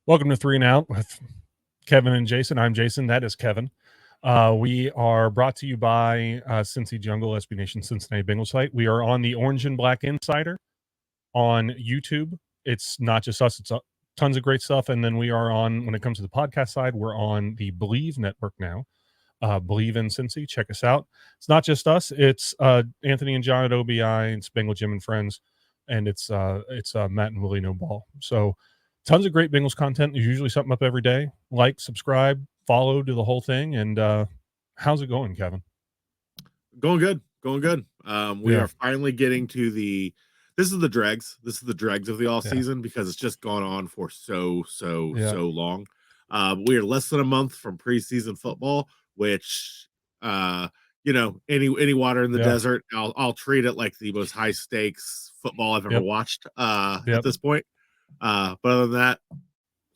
Welcome to Three and Out with Kevin and Jason. I'm Jason. That is Kevin. We are brought to you by Cincy Jungle, SB Nation Cincinnati Bengals site. We are on the Orange and Black Insider on YouTube. It's not just us. It's tons of great stuff. And then we are on, when it comes to the podcast side, we're on the Believe Network now. Believe in Cincy. Check us out. It's not just us. It's Anthony and John at OBI. It's Bengal Jim and Friends. And it's Matt and Willie No Ball. So tons of great Bengals content. There's usually something up every day. Like, subscribe, follow, do the whole thing. And how's it going, Kevin? Going good. We are finally getting to this is the dregs. This is the dregs of the off season because it's just gone on for so long. We are less than a month from preseason football, which any water in the desert, I'll treat it like the most high stakes football I've ever watched at this point. But other than that,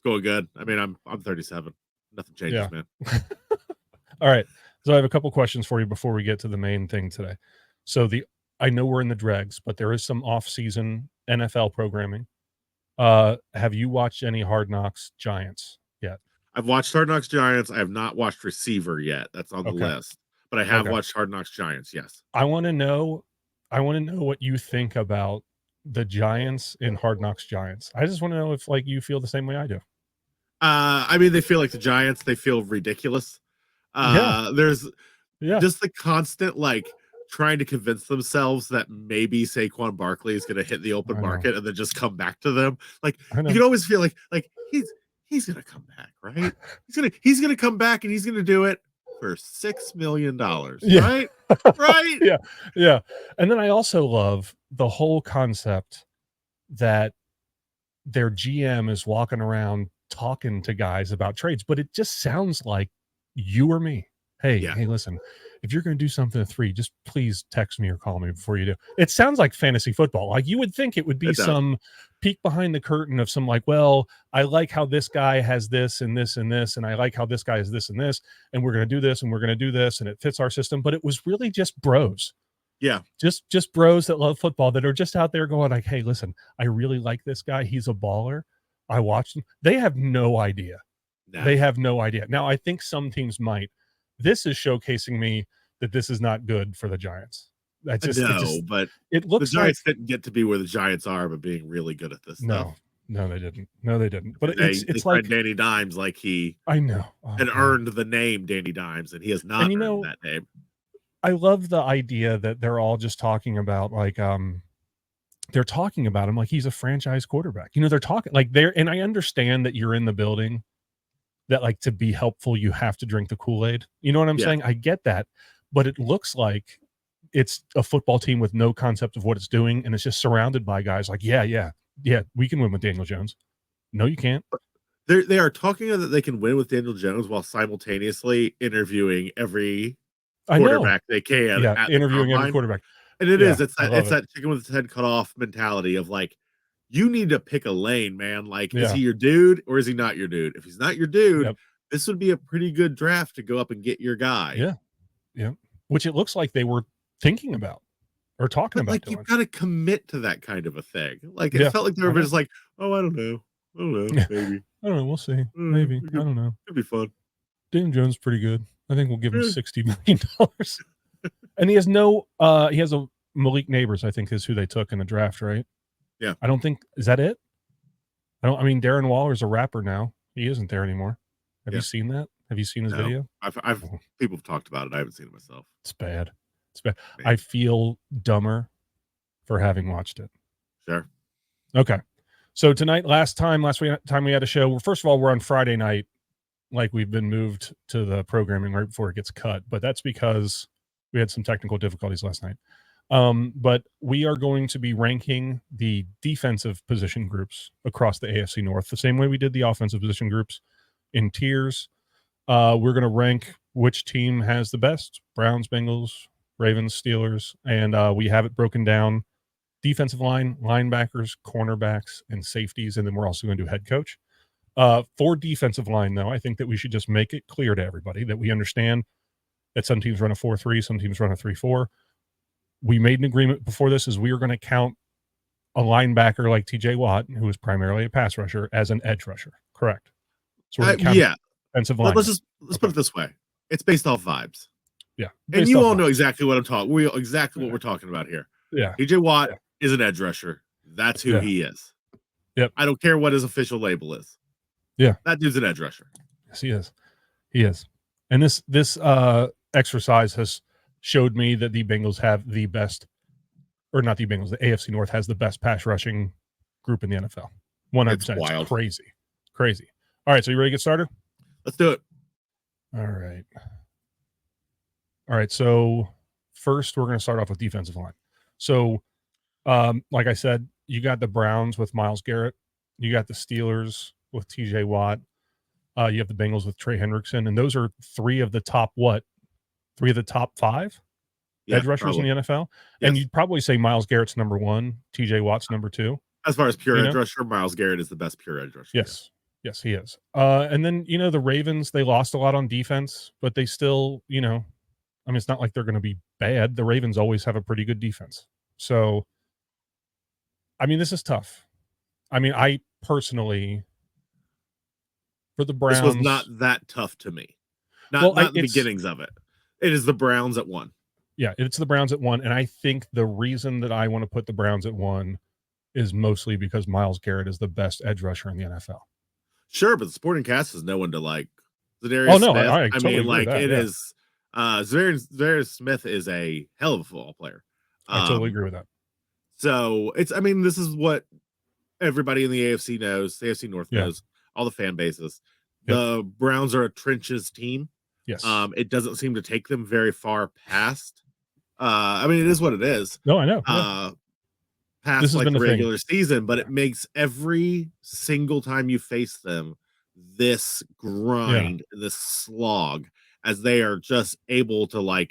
going good. I mean, I'm 37. Nothing changes, man. All right. So I have a couple questions for you before we get to the main thing today. So I know we're in the dregs, but there is some off-season NFL programming. Have you watched any Hard Knocks Giants yet? I've watched Hard Knocks Giants. I have not watched Receiver yet. That's on the list. But I have watched Hard Knocks Giants, yes. I want to know what you think about the Giants in Hard Knocks Giants. I just want to know if you feel the same way I do. I mean, they feel like the Giants. They feel ridiculous. There's just the constant trying to convince themselves that maybe Saquon Barkley is going to hit the open market and then just come back to them. You can always feel like he's going to come back, right? He's going to come back and he's going to do it for $6 million, right? Right? Yeah. And then I also love the whole concept that their GM is walking around talking to guys about trades, but it just sounds like you or me. Hey, listen, if you're going to do something at 3, just please text me or call me before you do. It sounds like fantasy football. Like you would think it would be some peek behind the curtain of some I like how this guy has this and this and this, and I like how this guy has this and this, and we're going to do this and we're going to do this, and it fits our system. But it was really just bros. Yeah. Just bros that love football that are just out there going hey, listen, I really like this guy. He's a baller. I watched him. They have no idea. No. They have no idea. Now, I think some teams might. This is showcasing me that this is not good for the Giants. But it looks the Giants didn't get to be where the Giants are, but being really good at this stuff. No, they didn't. But it's like Danny Dimes, I know and earned the name Danny Dimes, and he has not earned that name. I love the idea that they're all just talking about they're talking about him like he's a franchise quarterback. They're talking and I understand that you're in the building, that to be helpful, you have to drink the Kool-Aid. You know what I'm saying? I get that, but it looks like it's a football team with no concept of what it's doing. And it's just surrounded by guys we can win with Daniel Jones. No, you can't. They are talking that they can win with Daniel Jones while simultaneously interviewing every quarterback they can. Interviewing every quarterback. And it's that chicken with its head cut off mentality of you need to pick a lane, man. Is he your dude or is he not your dude? If he's not your dude, this would be a pretty good draft to go up and get your guy. Yeah. Which it looks like they were thinking about or talking about. You've got to commit to that kind of a thing. It felt like they were just oh, I don't know. Maybe. I don't know. We'll see. Maybe. I don't know. It'd be fun. Daniel Jones is pretty good. I think we'll give him $60 million. And he has a Malik Neighbors, I think, is who they took in the draft, right? Yeah. I don't think, is that it? Darren Waller's a rapper now. He isn't there anymore. Have you seen that? Have you seen his video? People have talked about it. I haven't seen it myself. It's bad. I feel dumber for having watched it. Sure. Okay. So tonight, last time we had a show, first of all, we're on Friday night, we've been moved to the programming right before it gets cut, but that's because we had some technical difficulties last night. But we are going to be ranking the defensive position groups across the AFC North the same way we did the offensive position groups in tiers. We're going to rank which team has the best: Browns, Bengals, Ravens, Steelers, and we have it broken down: defensive line, linebackers, cornerbacks, and safeties. And then we're also going to do head coach. For defensive line, though, I think that we should just make it clear to everybody that we understand that some teams run a 4-3, some teams run a 3-4. We made an agreement before this is we are going to count a linebacker like TJ Watt, who is primarily a pass rusher, as an edge rusher. Correct. So we're counting defensive line. Let's put it this way. It's based off vibes. Yeah. And you all know exactly what I'm talking. What we're talking about here. Yeah. TJ Watt is an edge rusher. That's who he is. Yep. I don't care what his official label is. Yeah. That dude's an edge rusher. Yes, he is. He is. And this exercise has showed me that the Bengals have the best, or not the Bengals, the AFC North has the best pass rushing group in the NFL. 100%. Wild. It's crazy. Crazy. All right, so you ready to get started? Let's do it. All right. So first, we're going to start off with defensive line. So, like I said, you got the Browns with Myles Garrett. You got the Steelers with TJ Watt. You have the Bengals with Trey Hendrickson. And those are three of the top five edge rushers in the NFL. Yes. And you'd probably say Myles Garrett's number one, TJ Watt's number two. As far as pure edge rusher, Myles Garrett is the best pure edge rusher. Yes. Yes, he is. And then, the Ravens, they lost a lot on defense, but they still, it's not like they're going to be bad. The Ravens always have a pretty good defense. So, this is tough. I personally, for the Browns. This was not that tough to me. Not the beginnings of it. It is the Browns at 1. Yeah, it's the Browns at 1. And I think the reason that I want to put the Browns at 1 is mostly because Myles Garrett is the best edge rusher in the NFL. Sure, but the supporting cast is no one to like. Zadarius Smith, I totally is. Zadarius Smith is a hell of a football player. I totally agree with that. So this is what everybody in the AFC knows. The AFC North knows. All the fan bases. Yep. The Browns are a trenches team. Yes. It doesn't seem to take them very far past. It is what it is. No, I know. Past like the regular season, but it makes every single time you face them this grind, this slog, as they are just able to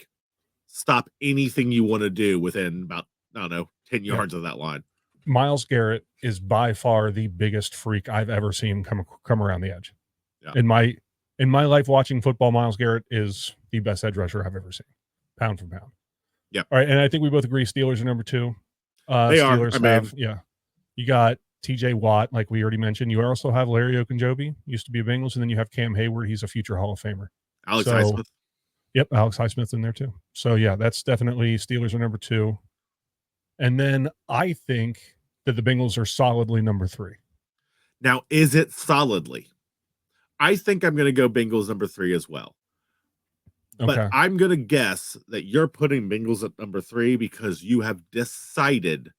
stop anything you want to do within about 10 yards of that line. Myles Garrett is by far the biggest freak I've ever seen come around the edge. Yeah. In my life watching football, Myles Garrett is the best edge rusher I've ever seen, pound for pound. Yeah. All right, and I think we both agree Steelers are number 2. They Steelers you got TJ Watt, like we already mentioned. You also have Larry Ogunjobi, used to be a Bengals, and then you have Cam Hayward. He's a future Hall of Famer. Alex Highsmith. Yep, Alex Highsmith's in there too. So yeah, that's definitely Steelers are number 2. And then I think that the Bengals are solidly number 3. Now, is it solidly? I think I'm going to go Bengals number 3 as well. But I'm going to guess that you're putting Bengals at number 3 because you have decided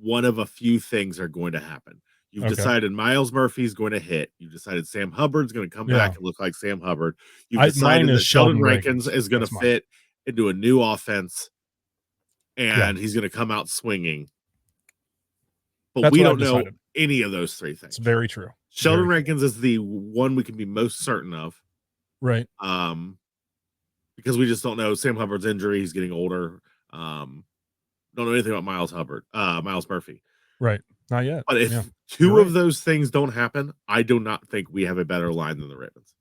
one of a few things are going to happen. You've decided Myles Murphy's going to hit. You've decided Sam Hubbard's going to come back and look like Sam Hubbard. You've decided that Sheldon Rankins is going to fit into a new offense, and he's going to come out swinging. But we don't know any of those 3 things. It's very true. Sheldon Rankins is the one we can be most certain of. Right. Because we just don't know Sam Hubbard's injury. He's getting older. Don't know anything about Myles Murphy. Right. Not yet. But if 2 of those things don't happen, I do not think we have a better line than the Ravens.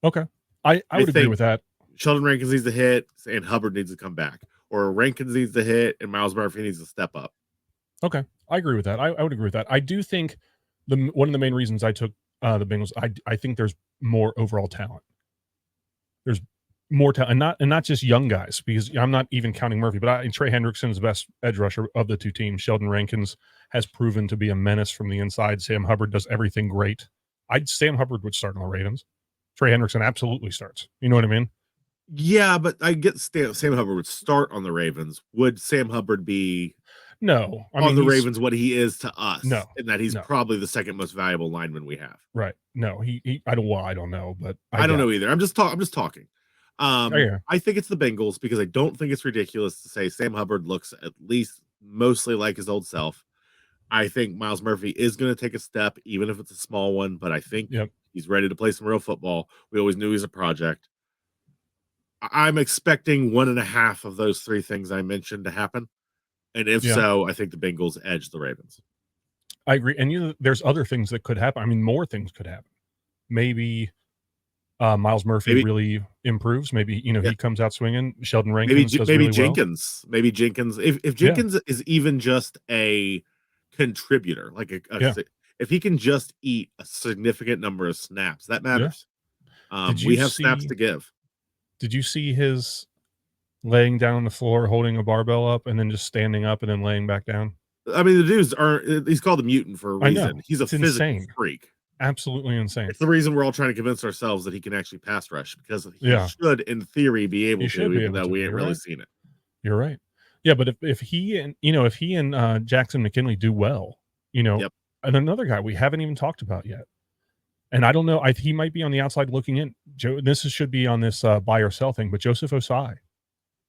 Okay. I would agree with that. Sheldon Rankins needs to hit and Hubbard needs to come back. Or Rankins needs to hit and Myles Murphy needs to step up. Okay. I agree with that. I would agree with that. I do think one of the main reasons I took the Bengals, I think there's more overall talent. There's more talent, and not just young guys, because I'm not even counting Murphy, but Trey Hendrickson's the best edge rusher of the 2 teams. Sheldon Rankins has proven to be a menace from the inside. Sam Hubbard does everything great. Sam Hubbard would start on the Ravens. Trey Hendrickson absolutely starts. You know what I mean? Yeah, but I get Sam Hubbard would start on the Ravens. Would Sam Hubbard be No, on the Ravens what he is to us? No, and that he's probably the second most valuable lineman we have. Right? No, I don't know, but I don't know either. I'm just talking. I think it's the Bengals because I don't think it's ridiculous to say Sam Hubbard looks at least mostly like his old self. I think Myles Murphy is going to take a step, even if it's a small one, but I think he's ready to play some real football. We always knew he's a project. I'm expecting 1.5 of those 3 things I mentioned to happen. And if so, I think the Bengals edge the Ravens. I agree. And there's other things that could happen. More things could happen. Maybe Myles Murphy really improves. Maybe, he comes out swinging. Sheldon Rankins does really Jenkins. Well. Maybe Jenkins. If Jenkins is even just a contributor, like if he can just eat a significant number of snaps, that matters. We have snaps to give. Did you see his laying down on the floor, holding a barbell up, and then just standing up and then laying back down? I mean, the dude's he's called a mutant for a reason. I know. He's a It's physical insane. freak. Absolutely insane. It's the reason we're all trying to convince ourselves that he can actually pass rush, because he should, in theory, be able to, even though we ain't really seen it. You're right. Yeah, but if he and Jackson McKinley do well, and another guy we haven't even talked about yet, and I don't know, he might be on the outside looking in. This should be on this buy or sell thing, but Joseph Osai,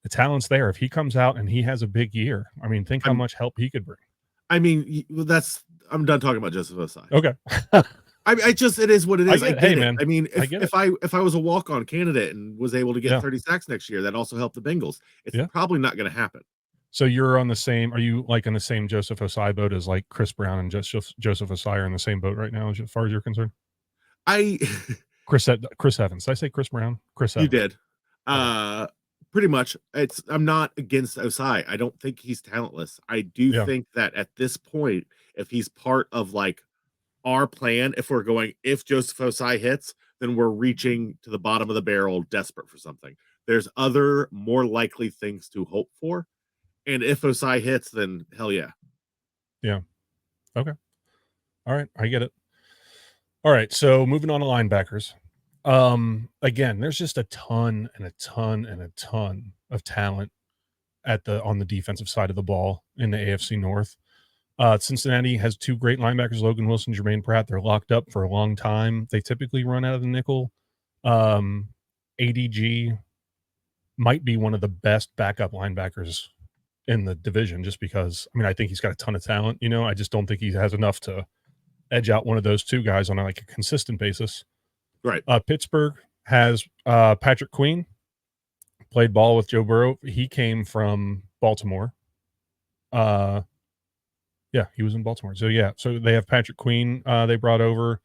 the talent's there. If he comes out and he has a big year, I mean, think how much help he could bring. I mean, I'm done talking about Joseph Osai. Okay. It is what it is. I get it. Man. I mean, if I was a walk-on candidate and was able to get 30 sacks next year, that also helped the Bengals. It's probably not going to happen. So you're on the same, are you like in the same Joseph Osai boat as like Chris Brown and Joseph Osai are in the same boat right now, as far as you're concerned? Chris Evans. Did I say Chris Brown? Chris Evans. You did. Pretty much. I'm not against Osai. I don't think he's talentless. I do think that at this point, if he's part of like our plan, if Joseph Osai hits, then we're reaching to the bottom of the barrel, desperate for something. There's other more likely things to hope for. And if Osai hits, then hell yeah. Yeah. Okay. All right. I get it. All right. So moving on to linebackers. Again, there's just a ton and a ton and a ton of talent on the defensive side of the ball in the AFC North. Cincinnati has two great linebackers, Logan Wilson, Jermaine Pratt. They're locked up for a long time. They typically run out of the nickel. ADG might be one of the best backup linebackers in the division, just because, I mean, I think he's got a ton of talent. I just don't think he has enough to edge out one of those two guys on a consistent basis. Right. Pittsburgh has Patrick Queen, played ball with Joe Burrow. He came from Baltimore. Yeah, he was in Baltimore. So they have Patrick Queen. They brought over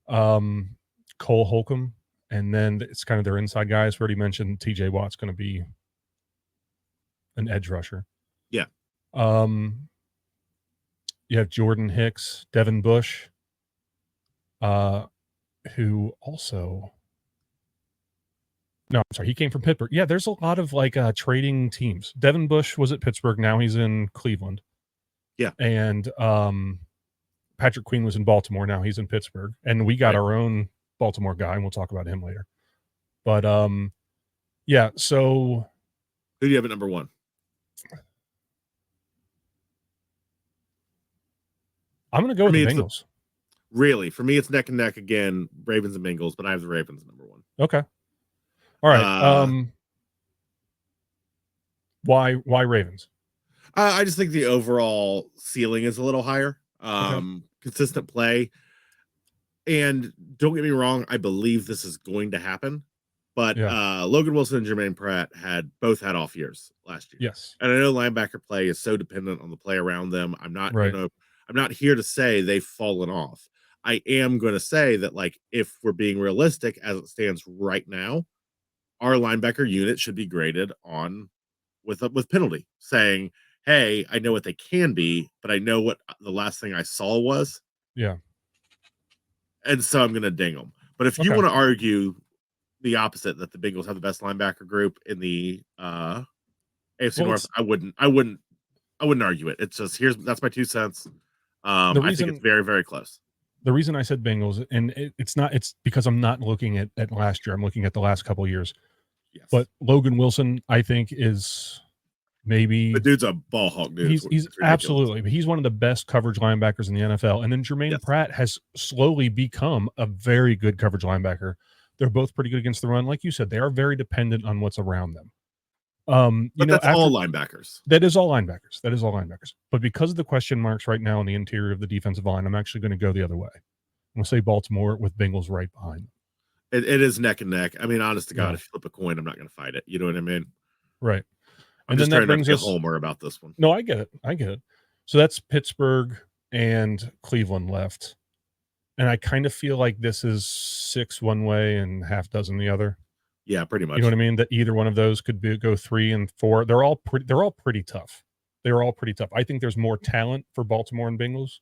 Cole Holcomb, and then it's kind of their inside guys. We already mentioned TJ Watt's going to be an edge rusher. Yeah. You have Jordan Hicks, Devin Bush, who also, no, I'm sorry, he came from Pittsburgh. Yeah, there's a lot of trading teams. Devin Bush was at Pittsburgh. Now he's in Cleveland. Yeah. And Patrick Queen was in Baltimore. Now he's in Pittsburgh. And we got our own Baltimore guy, and we'll talk about him later. But yeah, so who do you have at number one? I'm going to go with the Bengals. Really? For me, it's neck and neck again, Ravens and Bengals, but I have the Ravens number one. Okay. All right. Why Ravens? I just think the overall ceiling is a little higher. Consistent play. And don't get me wrong, I believe this is going to happen. But Logan Wilson and Jermaine Pratt both had off years last year. Yes. And I know linebacker play is so dependent on the play around them. I'm not here to say they've fallen off. I am going to say that, if we're being realistic as it stands right now, our linebacker unit should be graded on with penalty, saying, hey, I know what they can be, but I know what the last thing I saw was. Yeah. And so I'm going to ding them. But if you want to argue the opposite, that the Bengals have the best linebacker group in the AFC North, I wouldn't argue it. It's just, that's my 2 cents. I think it's very, very close. The reason I said Bengals, and it's because I'm not looking at last year. I'm looking at the last couple of years. Yes. But Logan Wilson, I think, is maybe the dude's a ball hawk, dude. He's absolutely, but he's one of the best coverage linebackers in the NFL. And then Jermaine Pratt has slowly become a very good coverage linebacker. They're both pretty good against the run. Like you said, they are very dependent on what's around them. That's all linebackers. That is all linebackers. But because of the question marks right now in the interior of the defensive line, I'm actually going to go the other way. I'm going to say Baltimore with Bengals right behind. It is neck and neck. I mean, honest to God, if you flip a coin, I'm not going to fight it. You know what I mean? Right. And then that brings us Homer about this one. No, I get it. So that's Pittsburgh and Cleveland left. And I kind of feel like this is 6 one way and half dozen the other. Yeah, pretty much. You know what I mean? That either one of those could go 3 and 4. They're all pretty tough. I think there's more talent for Baltimore and Bengals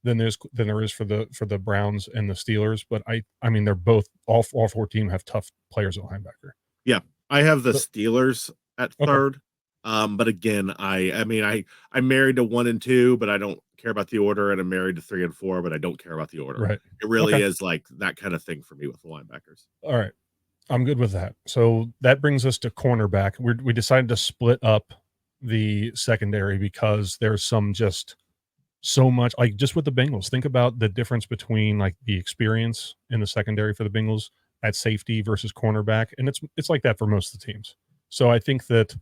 than there is for the Browns and the Steelers. But I mean, they're both all four teams have tough players at linebacker. Yeah, I have the So, Steelers at okay. third. But again, I'm married to 1 and 2, but I don't care about the order, and I'm married to 3 and 4, but I don't care about the order. Right. It really Okay. is like that kind of thing for me with the linebackers. All right. I'm good with that. So that brings us to cornerback. We decided to split up the secondary because there's so much, like just with the Bengals. Think about the difference between like the experience in the secondary for the Bengals at safety versus cornerback, and it's like that for most of the teams. So I think that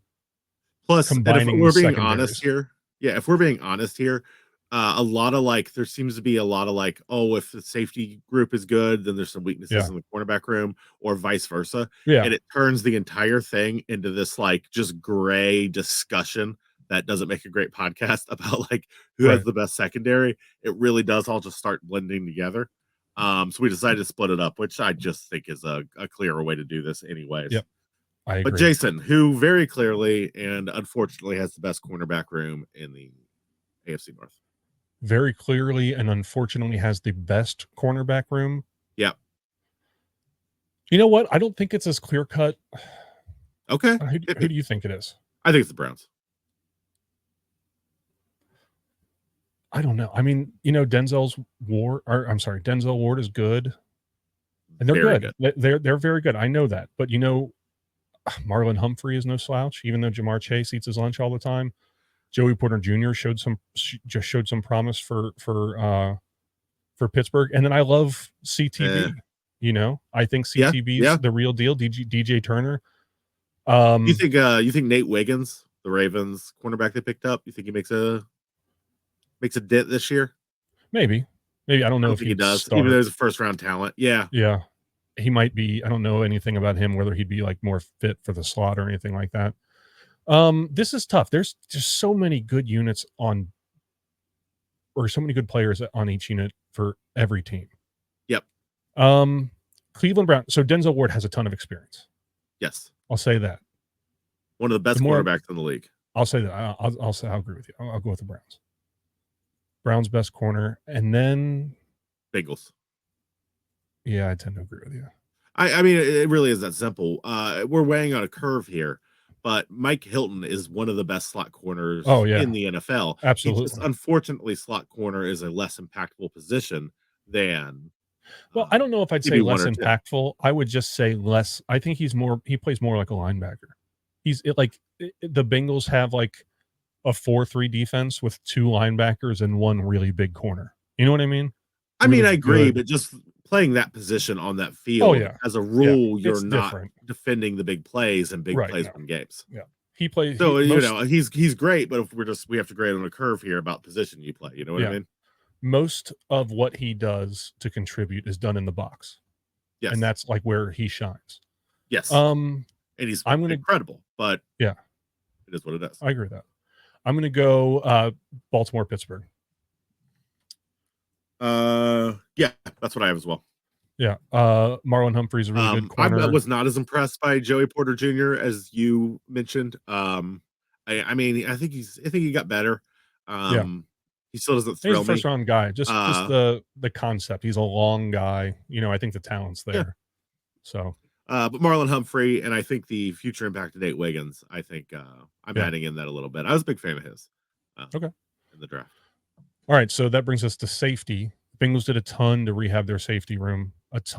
Plus, and if combining we're being honest secondaries, here, yeah, if we're being honest here, a lot of like there seems to be a lot of like, oh, if the safety group is good, then there's some weaknesses yeah, in the cornerback room, or vice versa, yeah, and it turns the entire thing into this like just gray discussion that doesn't make a great podcast about like who has right, the best secondary. It really does all just start blending together. So we decided to split it up, which I just think is a clearer way to do this, anyways. yep, I But agree. Jason, who very clearly and unfortunately has the best cornerback room in the AFC North. Very clearly and unfortunately has the best cornerback room. Yeah. You know what? I don't think it's as clear cut. Okay. Who do you think it is? I think it's the Browns. I don't know. I mean, Denzel Ward is good, and they're Very good. good. They're very good. I know that, but Marlon Humphrey is no slouch, even though Jamar Chase eats his lunch all the time. Joey Porter Jr. showed some promise for Pittsburgh, and then I love CTB. I think Yeah. CTB's Yeah. the real deal. DJ Turner. You think Nate Wiggins, the Ravens cornerback they picked up, you think he makes a dent this year? Maybe. I don't I know don't if think he he'd does, even though start. he's a first round talent. Yeah. Yeah, he might be. I don't know anything about him, whether he'd be like more fit for the slot or anything like that. This is tough. There's just so many good units or so many good players on each unit for every team. Yep. Cleveland Brown. So Denzel Ward has a ton of experience. Yes. I'll say that. One of the best quarterbacks in the league. I'll say that. I'll agree with you. I'll go with the Browns. Browns best corner, and then Bengals. Yeah, I tend to agree with you. I mean, it really is that simple. We're weighing on a curve here, but Mike Hilton is one of the best slot corners in the NFL. Absolutely. Unfortunately, slot corner is a less impactful position than. Well, I don't know if I'd say less impactful. I would just say less. I think he plays more like a linebacker. The Bengals have like a 4-3 defense with 2 linebackers and 1 really big corner. You know what I mean? I mean, I agree, but just playing that position on that field, as a rule, you're not defending the big plays and big plays win games. Yeah. He plays. So, he's great, but if we have to grade on a curve here about position you play. You know what I mean? Most of what he does to contribute is done in the box. Yes. And that's like where he shines. Yes. And he's incredible, but it is what it is. I agree with that. I'm going to go Baltimore, Pittsburgh. Yeah, that's what I have as well. Yeah. Marlon Humphrey's a really good corner. I was not as impressed by Joey Porter Jr. as you mentioned. I think he got better. He still doesn't thrill me. He's a first round guy. Just the concept. He's a long guy. I think the talent's there. Yeah. So but Marlon Humphrey and I think the future impact of Nate Wiggins, I think I'm adding in that a little bit. I was a big fan of his. Okay. In the draft. All right, so that brings us to safety. Bengals did a ton to rehab their safety room. There's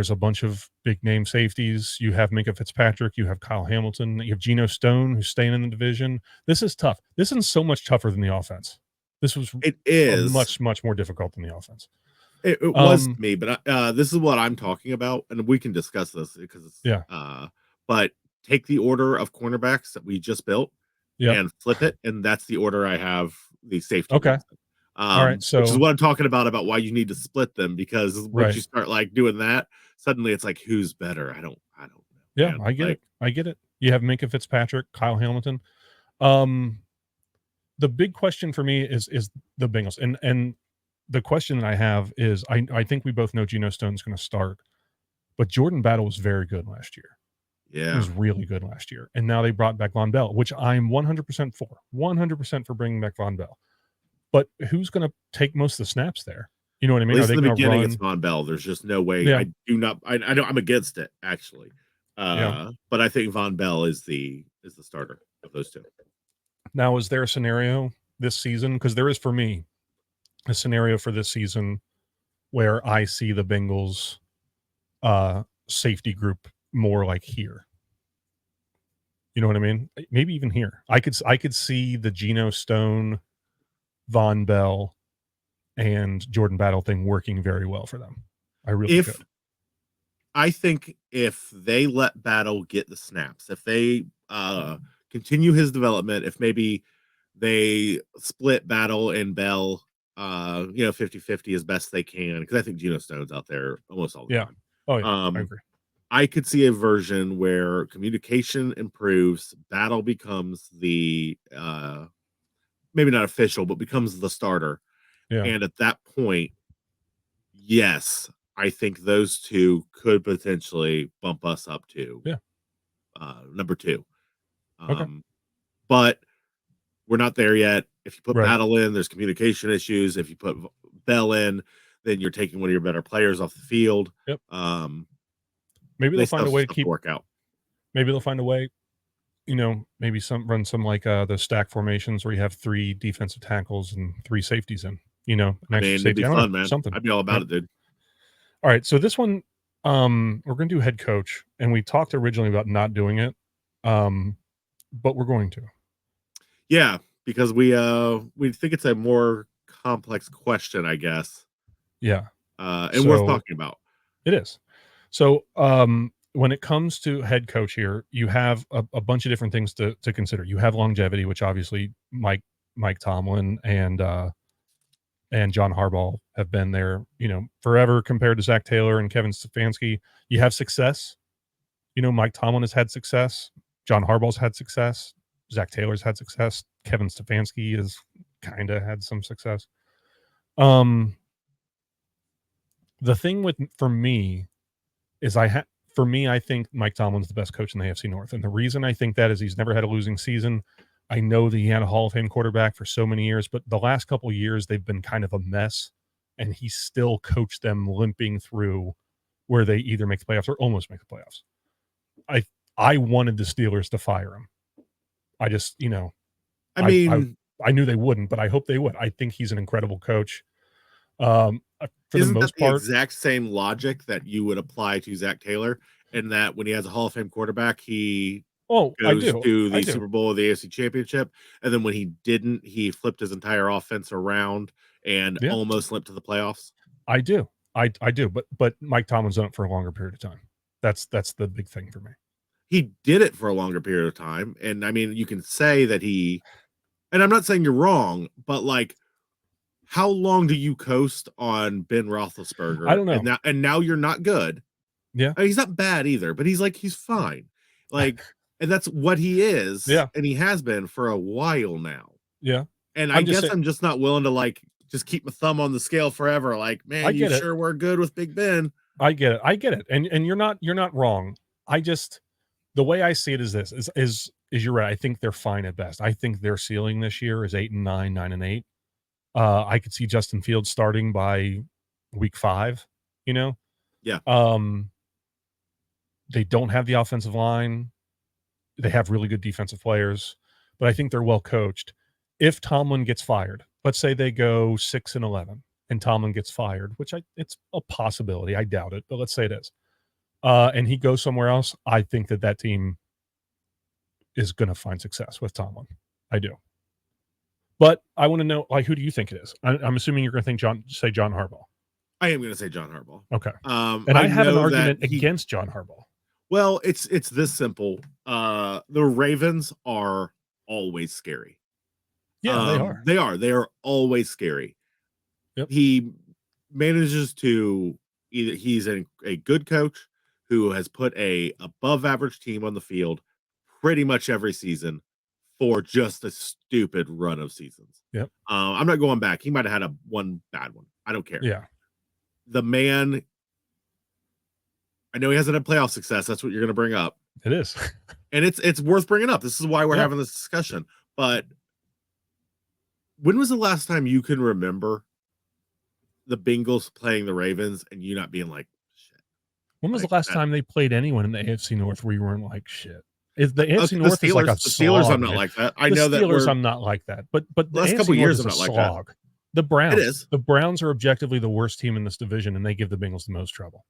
a bunch of big name safeties. You have Minkah Fitzpatrick, you have Kyle Hamilton, you have Geno Stone, who's staying in the division. This is tough. This is so much tougher than the offense. It is much, much more difficult than the offense. It was me, but this is what I'm talking about, and we can discuss this because but take the order of cornerbacks that we just built and flip it, and that's the order I have the safety. Okay. All right, so which is what I'm talking about why you need to split them, because once you start like doing that, suddenly it's like who's better? I don't know. Yeah, man. I get it. You have Minkah Fitzpatrick, Kyle Hamilton. The big question for me is the Bengals, and the question that I have is I think we both know Geno Stone's going to start, but Jordan Battle was very good last year. He was really good last year. And now they brought back Von Bell, which I'm 100% for. 100% for bringing back Von Bell. But who's going to take most of the snaps there? You know what I mean? At least Are in they the going to beginning, run? it's Von Bell. There's just no way. Yeah. I know I'm against it, actually. Yeah. But I think Von Bell is the starter of those two. Now, is there a scenario this season? Because there is, for me, a scenario for this season where I see the Bengals safety group more like here. You know what I mean? Maybe even here. I could see the Geno Stone, Von Bell, and Jordan Battle thing working very well for them. I really could. I think if they let Battle get the snaps, if they continue his development, if maybe they split Battle and Bell 50-50 as best they can, because I think Geno Stone's out there almost all the time. Oh yeah, I agree. I could see a version where communication improves, Battle becomes the maybe not official, but becomes the starter. Yeah. And at that point, yes, I think those two could potentially bump us up to number 2. Okay. But we're not there yet. If you put Right. Battle in, there's communication issues. If you put Bell in, then you're taking one of your better players off the field. Yep. Maybe they'll find a way to keep work out. Maybe they'll find a way, maybe run some like the stack formations where you have 3 defensive tackles and 3 safeties in, an extra safety. It'd be fun, man. Something. I'd be all about it, dude. All right. So this one, we're going to do head coach, and we talked originally about not doing it. But we're going to. Yeah, because we think it's a more complex question, I guess. Yeah. And worth talking about. It is. So, when it comes to head coach here, you have a bunch of different things to consider. You have longevity, which obviously Mike Tomlin and John Harbaugh have been there, forever compared to Zach Taylor and Kevin Stefanski. You have success. Mike Tomlin has had success. John Harbaugh's had success. Zach Taylor's had success. Kevin Stefanski has kind of had some success. The thing for me is I think Mike Tomlin's the best coach in the AFC North. And the reason I think that is he's never had a losing season. I know that he had a Hall of Fame quarterback for so many years, but the last couple of years they've been kind of a mess, and he still coached them limping through where they either make the playoffs or almost make the playoffs. I wanted the Steelers to fire him. I just, I knew they wouldn't, but I hope they would. I think he's an incredible coach. For the most part, exact same logic that you would apply to Zach Taylor, in that when he has a Hall of Fame quarterback, he goes to the Super Bowl or the AFC Championship, and then when he didn't, he flipped his entire offense around and almost limped to the playoffs. I do, but Mike Tomlin's done it for a longer period of time. That's the big thing for me. He did it for a longer period of time, and I mean, you can say that and I'm not saying you're wrong, but like, how long do you coast on Ben Roethlisberger? I don't know. And now you're not good. Yeah. I mean, he's not bad either, but he's fine. Like, and that's what he is. Yeah. And he has been for a while now. Yeah. And I guess I'm just not willing to just keep my thumb on the scale forever. Like, man, you sure were good with Big Ben. I get it. And you're not wrong. The way I see it is this is you're right. I think they're fine at best. I think their ceiling this year is 8-9, 9-8. I could see Justin Fields starting by week 5, Yeah. They don't have the offensive line. They have really good defensive players, but I think they're well coached. If Tomlin gets fired, let's say they go 6-11 and Tomlin gets fired, which it's a possibility. I doubt it, but let's say it is. And he goes somewhere else. I think that team is going to find success with Tomlin. I do. But I want to know, who do you think it is? I'm assuming you're going to think say John Harbaugh. I am going to say John Harbaugh. Okay. And I have an argument against John Harbaugh. Well, it's this simple. The Ravens are always scary. Yeah, they are. They are always scary. Yep. He manages to he's a good coach who has put a above average team on the field pretty much every season for just a stupid run of seasons. Yep. I'm not going back. He might have had one bad one. I don't care. Yeah. The man, I know he hasn't had playoff success. That's what you're going to bring up. It is. And it's worth bringing up. This is why we're having this discussion. But when was the last time you can remember the Bengals playing the Ravens and you not being like, shit? When was the last time they played anyone in the AFC North where you weren't like, shit? Is the AFC the North Steelers, is like a the Steelers, slog, I'm not man. like that. I the know Steelers, that I'm not like that. But the last AFC couple North years, is I'm a not like slog. that. The Browns. It is. The Browns are objectively the worst team in this division, and they give the Bengals the most trouble.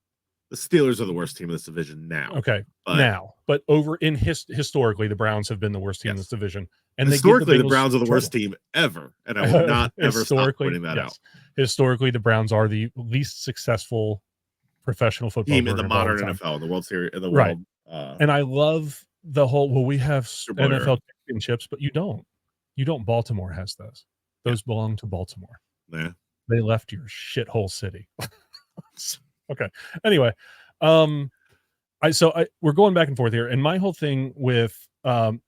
The Steelers are the worst team in this division now. Okay, but over in historically, the Browns have been the worst team in this division, and historically, the Browns are the worst team ever, and I will not ever stop pointing that out. Historically, the Browns are the least successful professional football team in the modern NFL, in the World Series, in the world. And I love the whole. Well, we have NFL championships, but you don't. You don't. Baltimore has those. Those belong to Baltimore. Yeah, they left your shithole city. Okay. Anyway, we're going back and forth here, and my whole thing with John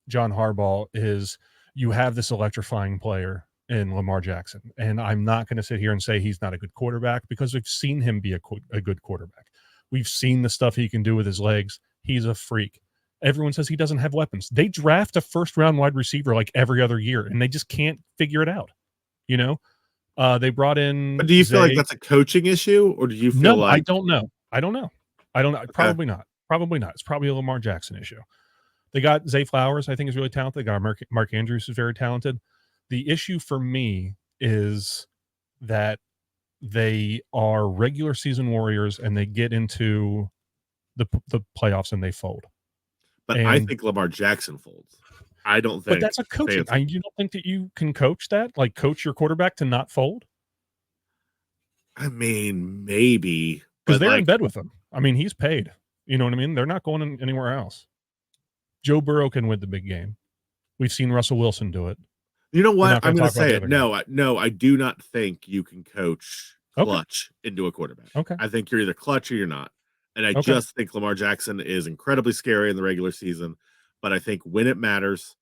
Harbaugh is you have this electrifying player in Lamar Jackson, and I'm not going to sit here and say he's not a good quarterback because we've seen him be a good quarterback. We've seen the stuff he can do with his legs. He's a freak. Everyone says he doesn't have weapons. They draft a first-round wide receiver like every other year, and they just can't figure it out. You know, they brought in. But do you feel like that's a coaching issue, or do you feel like? I don't know. Okay. Probably not. It's probably a Lamar Jackson issue. They got Zay Flowers, I think, is really talented. They got Mark Andrews, who's very talented. The issue for me is that they are regular season warriors, and they get into the playoffs and they fold. But I think Lamar Jackson folds. I don't think. But that's a coaching. You don't think that you can coach that? Like coach your quarterback to not fold? I mean, maybe. Because they're in bed with him. I mean, he's paid. You know what I mean? They're not going anywhere else. Joe Burrow can win the big game. We've seen Russell Wilson do it. You know what? I'm going to say it. No, I do not think you can coach clutch into a quarterback. Okay. I think you're either clutch or you're not. And I just think Lamar Jackson is incredibly scary in the regular season. But I think when it matters,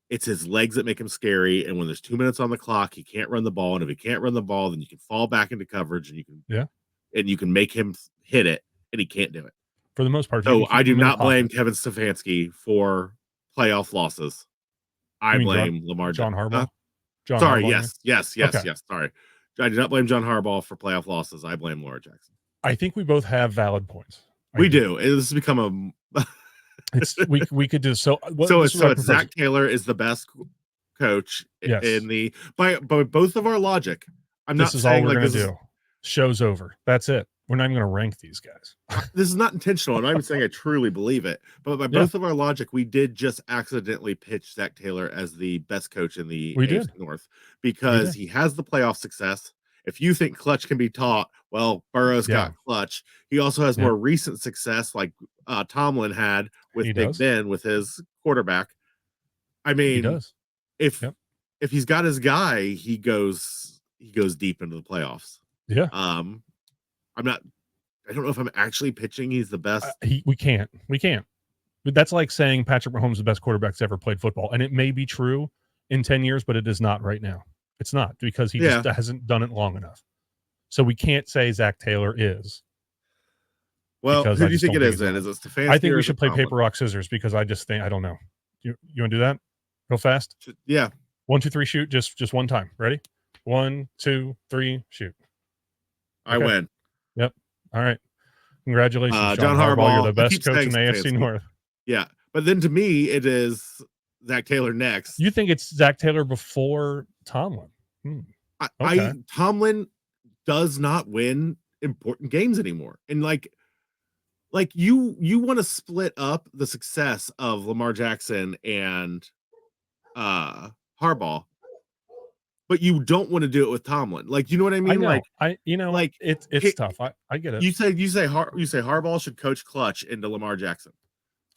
it's his legs that make him scary. And when there's 2 minutes on the clock, he can't run the ball. And if he can't run the ball, then you can fall back into coverage and you can make him hit it, and he can't do it. For the most part. So I do not blame Kevin Stefanski for playoff losses. I blame Lamar John Harbaugh. Sorry, yes. Sorry. I do not blame John Harbaugh for playoff losses. I blame Lamar Jackson. I think we both have valid points. We do. This has become a we could do so. So Zach Taylor is the best coach in the by both of our logic. This is all we're going to do. Show's over. That's it. We're not even going to rank these guys. This is not intentional. I'm not even saying I truly believe it. But by both of our logic, we did just accidentally pitch Zach Taylor as the best coach in the AFC North because he has the playoff success. If you think clutch can be taught, well, Burrow's got clutch. He also has more recent success, like Tomlin had with Big Ben with his quarterback. I mean, if he's got his guy, he goes deep into the playoffs. Yeah. I don't know if I'm actually pitching he's the best. We can't. But that's like saying Patrick Mahomes is the best quarterback that's ever played football. And it may be true in 10 years, but it is not right now. It's not because he just hasn't done it long enough. So we can't say Zach Taylor is. Well, who do you think it is then? Is it Stefanski? I think we should play paper, rock, scissors because I just think, I don't know. You want to do that real fast? Yeah. 1, 2, 3, shoot. Just one time. Ready? 1, 2, 3, shoot. I win. Yep. All right. Congratulations, John Harbaugh. You're the best coach in the AFC North. Yeah. But then to me, it is Zach Taylor next. You think it's Zach Taylor before Tomlin? Tomlin does not win important games anymore. And like you want to split up the success of Lamar Jackson and Harbaugh. But you don't want to do it with Tomlin. Like, you know what I mean? It's tough. I get it. You say Harbaugh should coach clutch into Lamar Jackson.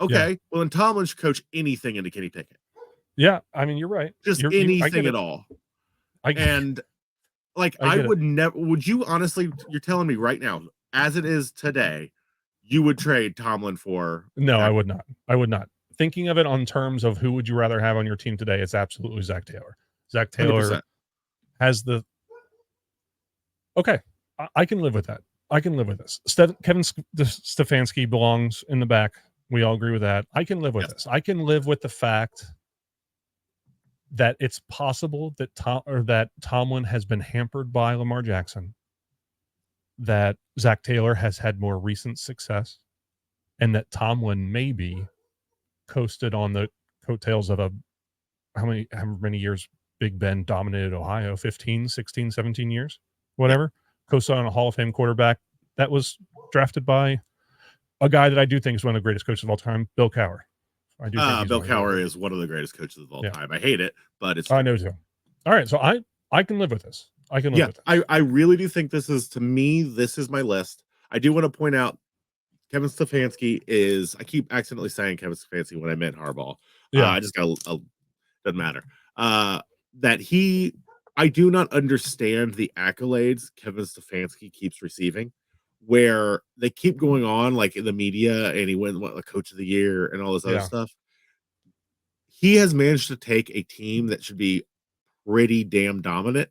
Okay. Yeah. Well, then Tomlin should coach anything into Kenny Pickett. Yeah. I mean, you're right. Just anything at all. I would never, would you honestly, you're telling me right now, as it is today, you would trade Tomlin for? No, I would not. I would not. Thinking of it on terms of who would you rather have on your team today, it's absolutely Zach Taylor. Zach Taylor 100%. Has the I can live with that. I can live with this. Kevin Stefanski belongs in the back We all agree with that. I can live with this. I can live with the fact that it's possible that Tomlin has been hampered by Lamar Jackson, that Zach Taylor has had more recent success, and that Tomlin maybe coasted on the coattails of how many years Big Ben dominated Ohio, 15, 16, 17 years, whatever. Coasted on a Hall of Fame quarterback that was drafted by a guy that I do think is one of the greatest coaches of all time, Bill Cowher. I do think Bill Cowher is one of the greatest coaches of all time. I hate it, but it's I know too. All right, so I can live with this. I can live with this. I really do think this is, to me, this is my list. I do want to point out Kevin Stefanski is, I keep accidentally saying Kevin Stefanski when I meant Harbaugh. I just got doesn't matter. That I do not understand the accolades Kevin Stefanski keeps receiving, where they keep going on like in the media, and he went the coach of the year and all this other stuff. He has managed to take a team that should be pretty damn dominant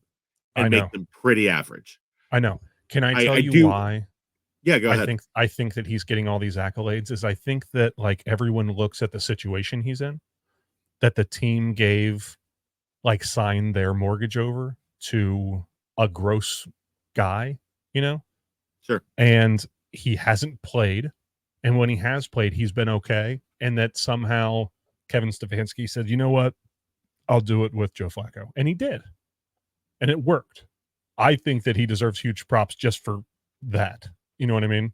and make them pretty average. I know. Can I tell you why? Yeah, go ahead. I think that he's getting all these accolades is I think that like everyone looks at the situation he's in, that the team signed their mortgage over to a gross guy, Sure. And he hasn't played. And when he has played, he's been okay. And that somehow Kevin Stefanski said, you know what? I'll do it with Joe Flacco. And he did. And it worked. I think that he deserves huge props just for that. You know what I mean?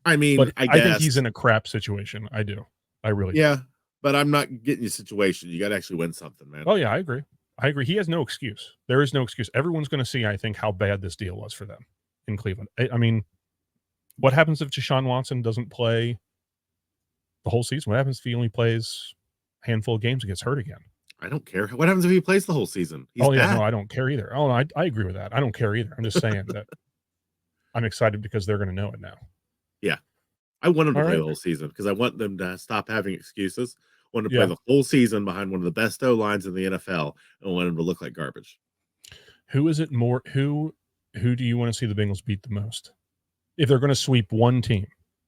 I think he's in a crap situation. I do. I really do. But I'm not getting you a situation. You got to actually win something, man. Oh, yeah, I agree. He has no excuse. There is no excuse. Everyone's going to see, I think, how bad this deal was for them in Cleveland. I mean, what happens if Deshaun Watson doesn't play the whole season? What happens if he only plays a handful of games and gets hurt again? I don't care. What happens if he plays the whole season? No, I don't care either. Oh, I agree with that. I don't care either. I'm just saying that I'm excited because they're going to know it now. Yeah. I want them to play the whole season because I want them to stop having excuses. I want to play the whole season behind one of the best O-lines in the NFL, and I want them to look like garbage. Who is it more? Who do you want to see the Bengals beat the most? If they're going to sweep one team,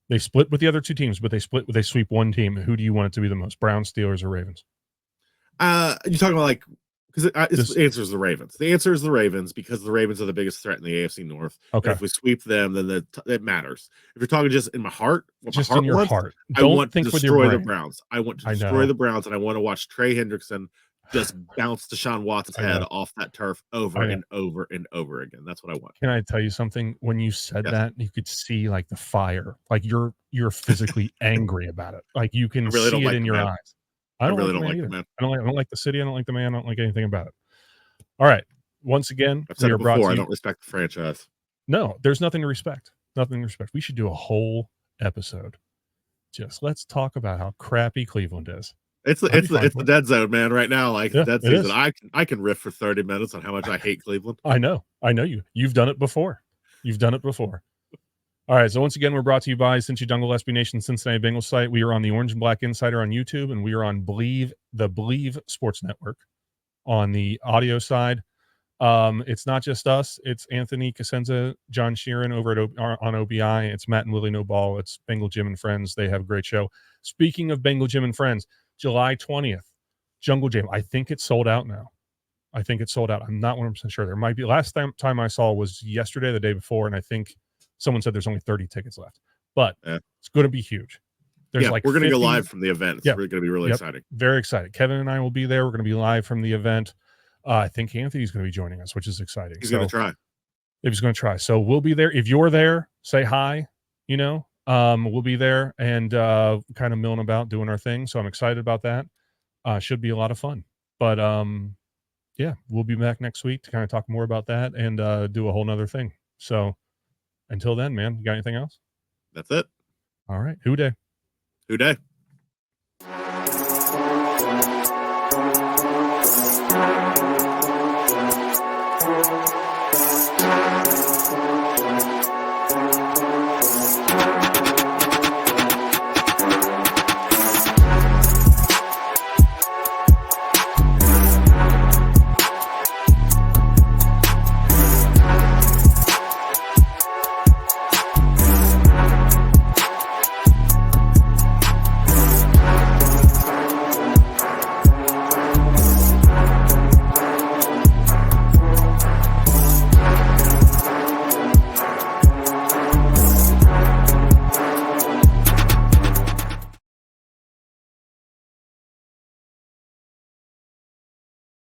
they split with the other two teams, but they sweep one team. Who do you want it to be the most? Browns, Steelers, or Ravens? You're talking about because the answer is the Ravens. The answer is the Ravens because the Ravens are the biggest threat in the AFC North. Okay. And if we sweep them, then it matters. If you're talking just in my heart, just in your heart, I want to destroy the Browns. I want to destroy the Browns, and I want to watch Trey Hendrickson just bounce Deshaun Watson's head off that turf over and over and over again. That's what I want. Can I tell you something? When you said that, you could see like the fire. Like you're physically angry about it. Like you can see it in your eyes. I really don't like the man. I don't like the city. I don't like the man. I don't like anything about it. All right. Once again, I've said it before. I don't respect the franchise. No, there's nothing to respect. Nothing to respect. We should do a whole episode. Just let's talk about how crappy Cleveland is. It's the dead zone, man. Right now, dead season. I can riff for 30 minutes on how much I hate Cleveland. I know you. You've done it before. All right, so once again, we're brought to you by Cincy Jungle, SB Nation, Cincinnati Bengals site. We are on the Orange and Black Insider on YouTube, and we are on the Believe Sports Network on the audio side. It's not just us. It's Anthony Cosenza, John Sheeran over at on OBI. It's Matt and Willie No Ball. It's Bengal Jim and Friends. They have a great show. Speaking of Bengal Jim and Friends, July 20th, Jungle Jam. I think it's sold out now. I'm not 100% sure. There might be. Last time I saw was yesterday, the day before, and I think someone said there's only 30 tickets left. But it's going to be huge. We're going to go live from the event. It's going to be really exciting. Very excited. Kevin and I will be there. We're going to be live from the event. I think Anthony's going to be joining us, which is exciting. He's going to try. He's going to try. So we'll be there. If you're there, say hi. We'll be there and kind of milling about doing our thing. So I'm excited about that. Should be a lot of fun. But we'll be back next week to kind of talk more about that and do a whole nother thing. So until then, man, you got anything else? That's it. All right. Who day?